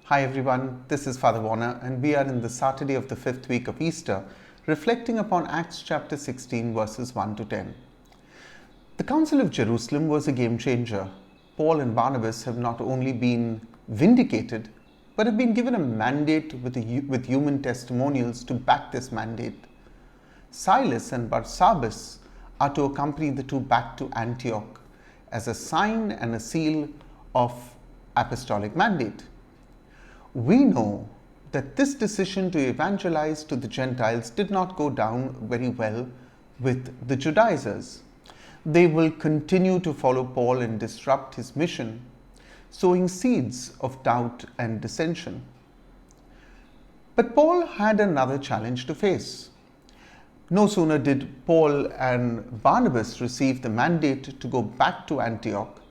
Hi everyone, this is Father Warner and we are in the Saturday of the 5th week of Easter, reflecting upon Acts chapter 16 verses 1 to 10. The Council of Jerusalem was a game changer. Paul and Barnabas have not only been vindicated, but have been given a mandate with human testimonials to back this mandate. Silas and Barsabbas are to accompany the two back to Antioch as a sign and a seal of apostolic mandate. We know that this decision to evangelize to the Gentiles did not go down very well with the Judaizers. They will continue to follow Paul and disrupt his mission, sowing seeds of doubt and dissension. But Paul had another challenge to face. No sooner did Paul and Barnabas receive the mandate to go back to Antioch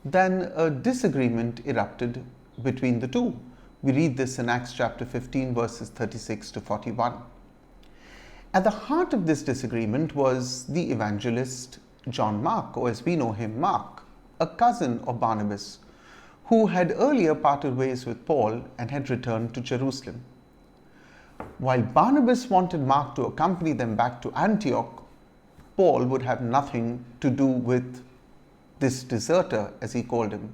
than a disagreement erupted between the two. We read this in Acts chapter 15 verses 36 to 41. At the heart of this disagreement was the evangelist John Mark, or as we know him, Mark, a cousin of Barnabas, who had earlier parted ways with Paul and had returned to Jerusalem. While Barnabas wanted Mark to accompany them back to Antioch, Paul would have nothing to do with this deserter, as he called him.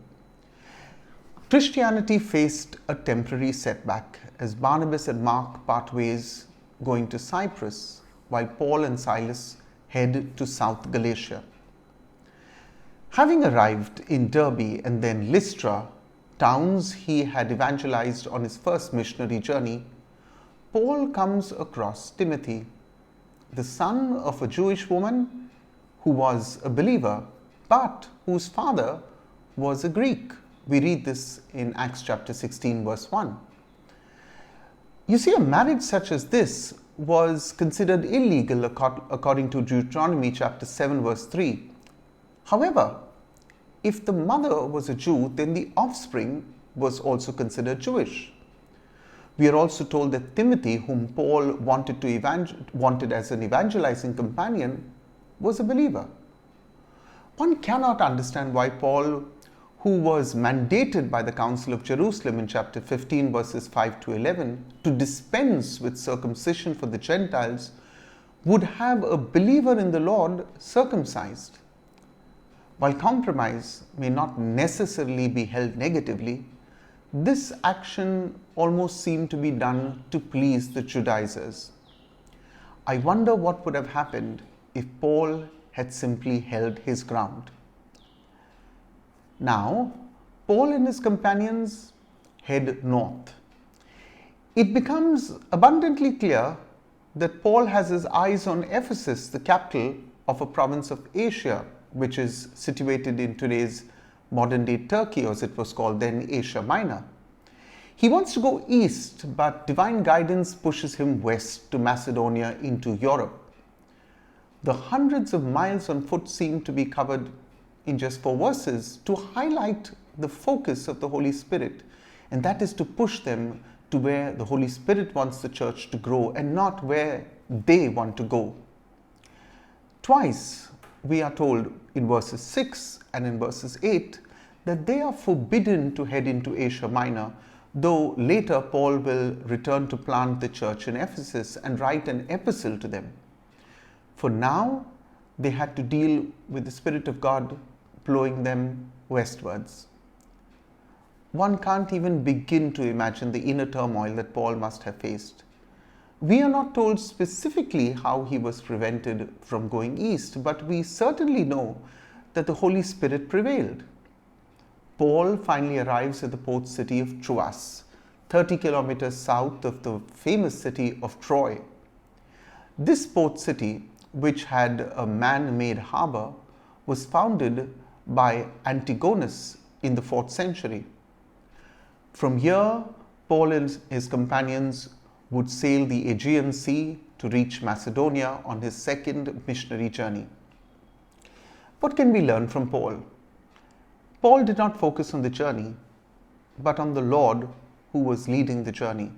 Christianity faced a temporary setback as Barnabas and Mark part ways going to Cyprus, while Paul and Silas head to South Galatia. Having arrived in Derbe and then Lystra, towns he had evangelized on his first missionary journey, Paul comes across Timothy, the son of a Jewish woman who was a believer, but whose father was a Greek. We read this in Acts chapter 16 verse 1. You see, a marriage such as this was considered illegal according to Deuteronomy chapter 7 verse 3. However, if the mother was a Jew, then the offspring was also considered Jewish. We are also told that Timothy, whom Paul wanted as an evangelizing companion, was a believer. One cannot understand why Paul, who was mandated by the Council of Jerusalem in chapter 15 verses 5 to 11 to dispense with circumcision for the Gentiles, would have a believer in the Lord circumcised. While compromise may not necessarily be held negatively, this action almost seemed to be done to please the Judaizers. I wonder what would have happened if Paul had simply held his ground. Now, Paul and his companions head north. It becomes abundantly clear that Paul has his eyes on Ephesus, the capital of a province of Asia, which is situated in today's modern-day Turkey, or as it was called then, Asia Minor. He wants to go east, but divine guidance pushes him west to Macedonia into Europe. The hundreds of miles on foot seem to be covered in just 4 verses to highlight the focus of the Holy Spirit, and that is to push them to where the Holy Spirit wants the church to grow and not where they want to go. Twice we are told in verses 6 and in verses 8 that they are forbidden to head into Asia Minor, though later Paul will return to plant the church in Ephesus and write an epistle to them. For now, they had to deal with the Spirit of God blowing them westwards. One can't even begin to imagine the inner turmoil that Paul must have faced. We are not told specifically how he was prevented from going east, but we certainly know that the Holy Spirit prevailed. Paul finally arrives at the port city of Troas, 30 kilometers south of the famous city of Troy. This port city, which had a man-made harbor, was founded by Antigonus in the 4th century. From here, Paul and his companions would sail the Aegean Sea to reach Macedonia on his second missionary journey. What can we learn from Paul? Paul did not focus on the journey, but on the Lord who was leading the journey.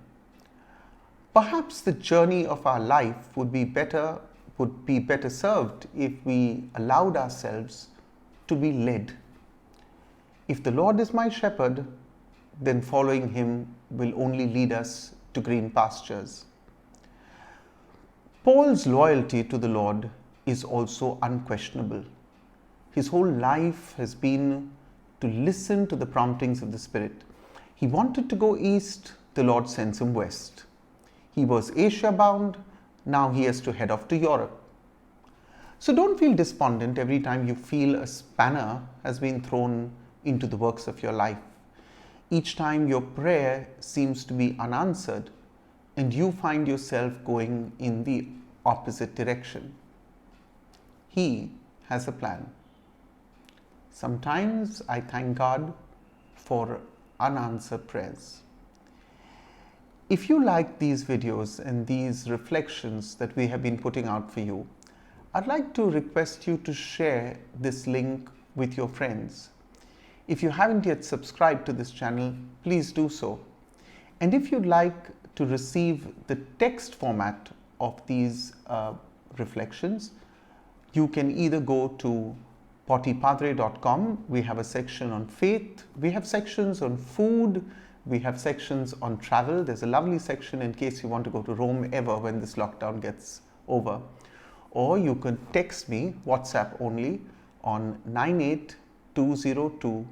Perhaps the journey of our life would be better served if we allowed ourselves to be led. If the Lord is my shepherd, then following Him will only lead us to green pastures. Paul's loyalty to the Lord is also unquestionable. His whole life has been to listen to the promptings of the Spirit. He wanted to go east, the Lord sends him west. He was Asia bound, now he has to head off to Europe. So don't feel despondent every time you feel a spanner has been thrown into the works of your life. Each time your prayer seems to be unanswered and you find yourself going in the opposite direction. He has a plan. Sometimes I thank God for unanswered prayers. If you like these videos and these reflections that we have been putting out for you, I'd like to request you to share this link with your friends. If you haven't yet subscribed to this channel, please do so. And if you'd like to receive the text format of these reflections, you can either go to pottypadre.com. We have a section on faith, we have sections on food, we have sections on travel. There's a lovely section in case you want to go to Rome ever when this lockdown gets over. Or you can text me, WhatsApp only, on 98202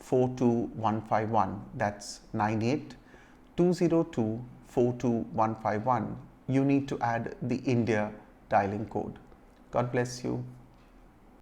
42151. That's 98202 42151. You need to add the India dialing code. God bless you.